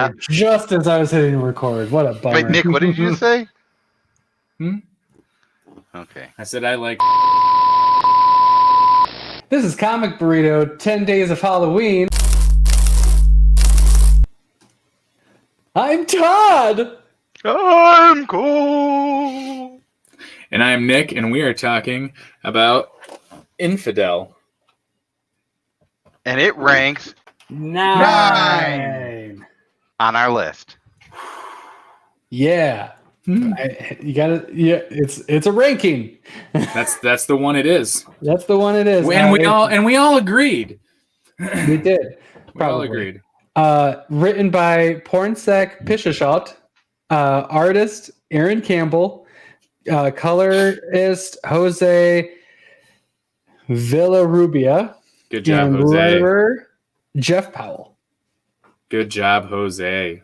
record just as I was hitting record. What a bummer. Wait, Nick, what did you say? Okay. I said I like. This is Comic Burrito, 10 Days of Halloween. I'm Todd! I'm cool. And I'm Nick, and we are talking about Infidel. And it ranks 9 on our list. Yeah. You gotta, yeah, it's a ranking. That's the one it is. That's the one it is. And we all agreed. We did. We all agreed. Written by Pornsec Pishashot, artist Aaron Campbell, colorist Jose Villarrubia. Good job, and Jose. writer Jeff Powell. Good job, Jose.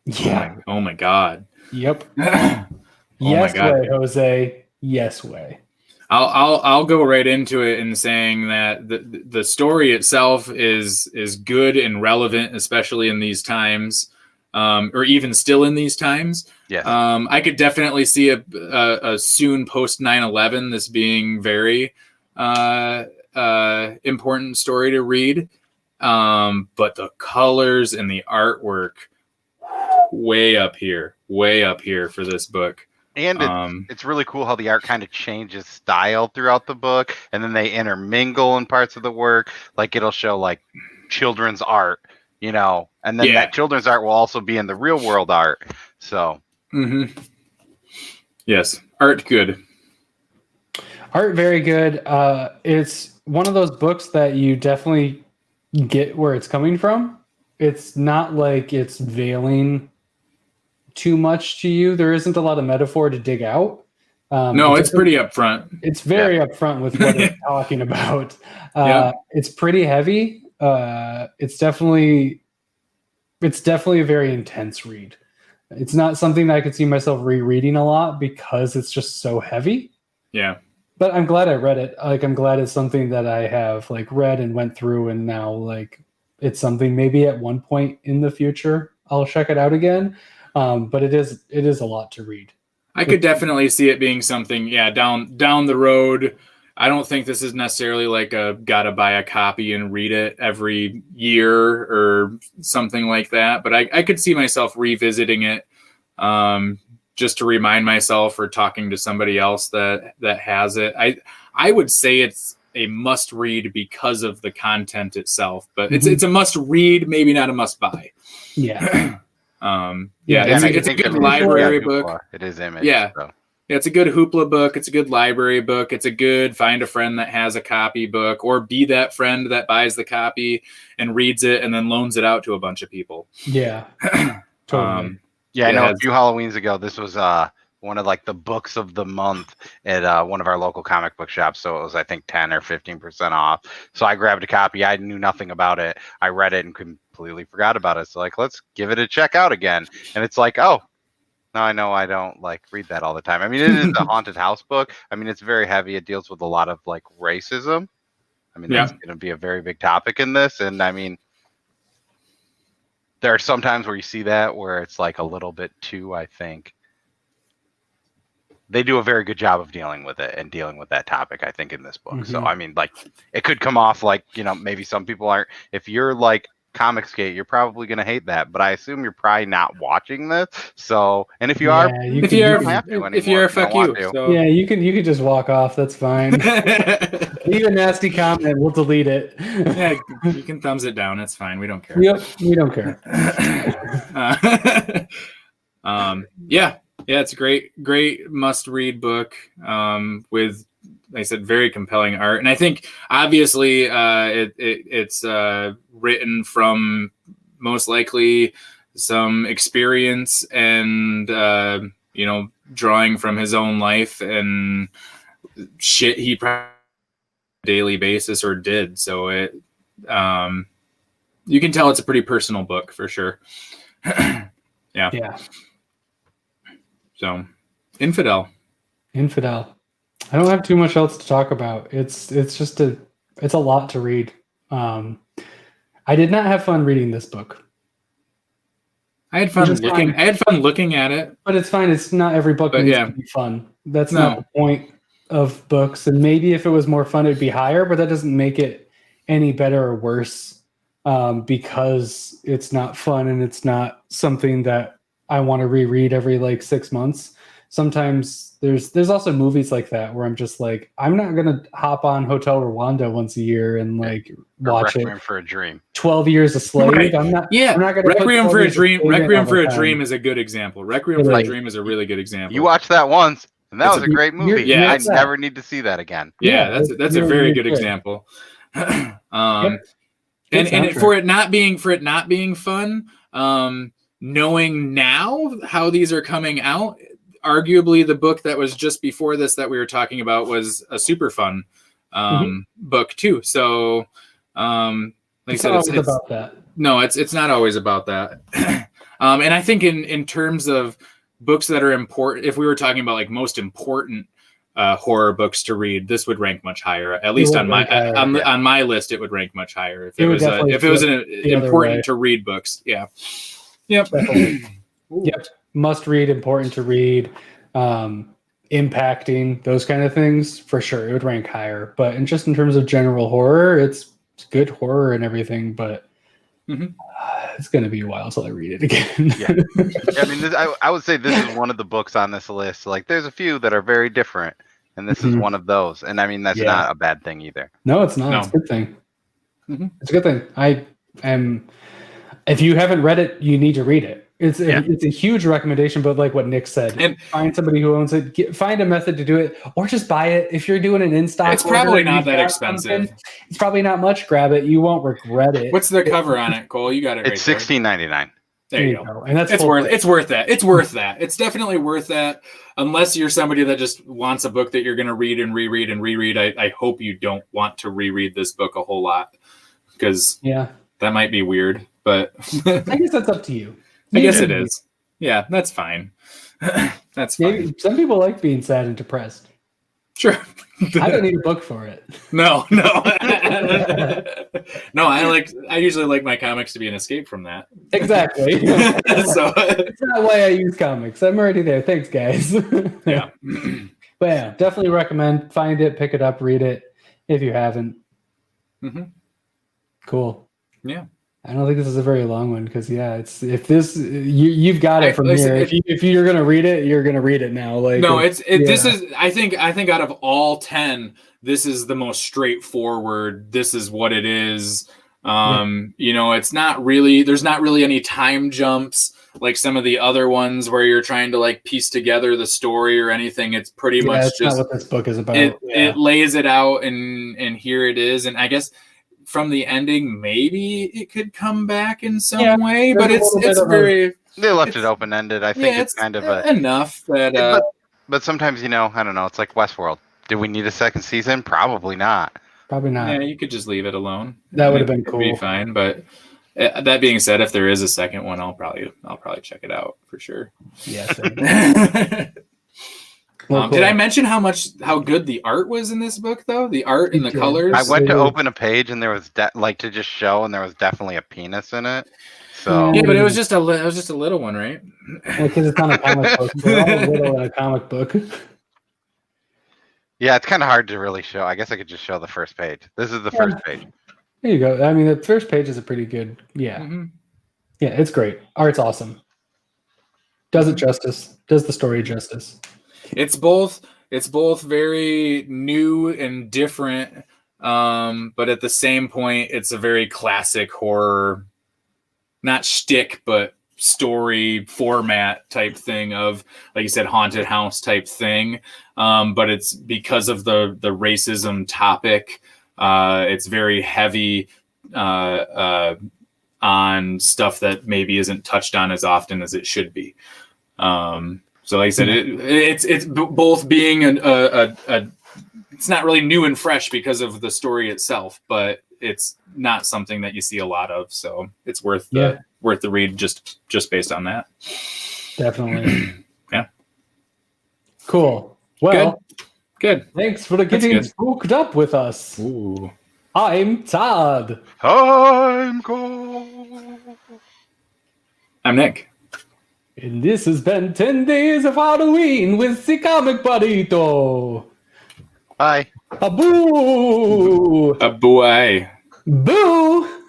Yeah. Oh my God. Yep. Oh Yes my God. way, Jose. Yes way. I'll go right into it in saying that the story itself is good and relevant, especially in these times, or even still in these times. Yes. I could definitely see a soon post 9/11 this being very important story to read. But the colors and the artwork way up here for this book. And it's really cool how the art kind of changes style throughout the book, and then they intermingle in parts of the work. Like it'll show like children's art, and then that children's art will also be in the real world art. So, yes, art good. Art very good. It's one of those books that you definitely get where it's coming from. It's not like it's veiling too much to you. There isn't a lot of metaphor to dig out. No, it's pretty upfront. It's very upfront with what it's talking about. It's pretty heavy. It's definitely a very intense read. It's not something that I could see myself rereading a lot because it's just so heavy. Yeah. But I'm glad I read it. Like, I'm glad it's something that I have like read and went through, and now like it's something maybe at one point in the future I'll check it out again. But it is a lot to read. I could definitely see it being something, down the road. I don't think this is necessarily like gotta buy a copy and read it every year or something like that. But I could see myself revisiting it just to remind myself or talking to somebody else that has it. I would say it's a must read because of the content itself, but it's a must read, maybe not a must buy. Yeah. It's a good library book. It is image. Yeah. So. Yeah, it's a good hoopla book. It's a good library book. It's a good find a friend that has a copy book, or be that friend that buys the copy and reads it and then loans it out to a bunch of people. Yeah. Totally. I know a few Halloweens ago, this was one of like the books of the month at one of our local comic book shops. So it was, I think, 10 or 15% off. So I grabbed a copy. I knew nothing about it. I read it and completely forgot about it. So like, let's give it a check out again. And it's like, oh, now I know I don't like read that all the time. I mean, it is a haunted house book. I mean, it's very heavy. It deals with a lot of like racism. I mean, that's going to be a very big topic in this. And I mean, there are some times where you see that where it's like a little bit too, I think. They do a very good job of dealing with it and dealing with that topic, I think, in this book. So, I mean, like, it could come off like, maybe some people aren't. If you're like Comicsgate, you're probably going to hate that. But I assume you're probably not watching this. So, and if you are, if you're fuck you. So. Yeah, you can just walk off. That's fine. Leave a nasty comment. We'll delete it. Yeah, you can thumbs it down. It's fine. We don't care. Yep, we don't care. Yeah, it's a great must-read book with, like I said, very compelling art. And I think, obviously, it's written from most likely some experience and, drawing from his own life and shit he probably on a daily basis or did. So you can tell it's a pretty personal book for sure. Yeah. So, Infidel. I don't have too much else to talk about. It's a lot to read. I did not have fun reading this book. I had fun Which is looking. fine. I had fun looking at it. But it's fine. It's not every book But needs yeah. to be fun. That's No. not the point of books. And maybe if it was more fun, it'd be higher, but that doesn't make it any better or worse because it's not fun and it's not something that I want to reread every like 6 months. Sometimes there's also movies like that where I'm just like, I'm not gonna hop on Hotel Rwanda once a year and like watch Requiem it. for a Dream. 12 Years a Slave. Right. I'm not. Yeah, I'm not gonna put Requiem 12 for a Years Dream. Slave in Requiem all for the a time. Dream is a good example. Requiem It for a is. Dream is a really good example. You watched that once, and that It's was a- a great movie. Yeah, I it's never need to see that again. Yeah, Yeah, that's a you're- very you're good good. example. Yep. And Good and soundtrack. for it not being fun, knowing now how these are coming out, arguably the book that was just before this that we were talking about was a super fun book too. So, like I It's said, not it's about that. no, it's not always about that. And I think in terms of books that are important, if we were talking about like most important horror books to read, this would rank much higher. At least would on my rank higher, on my list, it would rank much higher if It it would was definitely if it was flip an the other way. important to read books. Yeah. Yep. Definitely. Yep. Must read, important to read, impacting, those kind of things, for sure. It would rank higher. But in terms of general horror, it's good horror and everything, but it's going to be a while till I read it again. Yeah. I mean, I would say this is one of the books on this list. Like, there's a few that are very different, and this is one of those. And I mean, that's not a bad thing either. No, it's not. No. It's a good thing. It's a good thing. I am. If you haven't read it, you need to read it. It's a huge recommendation, but like what Nick said, And- find somebody who owns it. Find a method to do it, or just buy it. If you're doing an in stock, It's probably not that expensive. It's probably not much. Grab it. You won't regret it. What's the cover on it, Cole? You got it. It's right $16.99. There you go. And that's It's full worth price. it's worth that. It's worth that. It's definitely worth that. Unless you're somebody that just wants a book that you're going to read and reread and reread. I hope you don't want to reread this book a whole lot, because that might be weird. But I guess that's up to you. I guess it is. Yeah, that's fine. That's fine. Maybe some people like being sad and depressed. Sure. I don't need a book for it. No. No, I usually like my comics to be an escape from that. Exactly. So It's not why I use comics. I'm already there. Thanks, guys. yeah. But yeah, definitely recommend. Find it, pick it up, read it if you haven't. Cool. Yeah. I don't think this is a very long one because it's if this you've got it from like I here. said, If you're gonna read it, you're gonna read it now. Like No, this is I think out of all 10, this is the most straightforward. This is what it is. It's not really, there's not really any time jumps like some of the other ones where you're trying to like piece together the story or anything. It's pretty much that's just not what this book is about. it lays it out and here it is. And I guess from the ending, maybe it could come back in some way, but it's very. They left it open ended. I think it's kind of enough that. But sometimes, I don't know. It's like Westworld. Do we need a second season? Probably not. Probably not. Yeah, you could just leave it alone. That would have been cool. It'd be fine. But that being said, if there is a second one, I'll probably check it out for sure. Yes. Did I mention how good the art was in this book, though? The art and the colors. I went to open a page and there was to just show, and there was definitely a penis in it. So yeah, but it was just a little one, right? Because it's not a comic book. They're all little in a comic book. Yeah, it's kind of hard to really show. I guess I could just show the first page. This is the first page. There you go. I mean, the first page is a pretty good. Yeah, yeah, it's great. Art's awesome. Does it justice? Does the story justice? It's both very new and different, but at the same point, it's a very classic horror, not shtick, but story format type thing of, like you said, haunted house type thing. But it's because of the racism topic. It's very heavy on stuff that maybe isn't touched on as often as it should be. So like I said, it's both being it's not really new and fresh because of the story itself, but it's not something that you see a lot of. So it's worth the read just based on that. Definitely. Yeah. Cool. Well, good. Thanks for getting spooked up with us. Ooh. I'm Todd. I'm Cole. I'm Nick. And this has been 10 Days of Halloween with the Comic Burrito. Bye. A boo! A boy. Boo!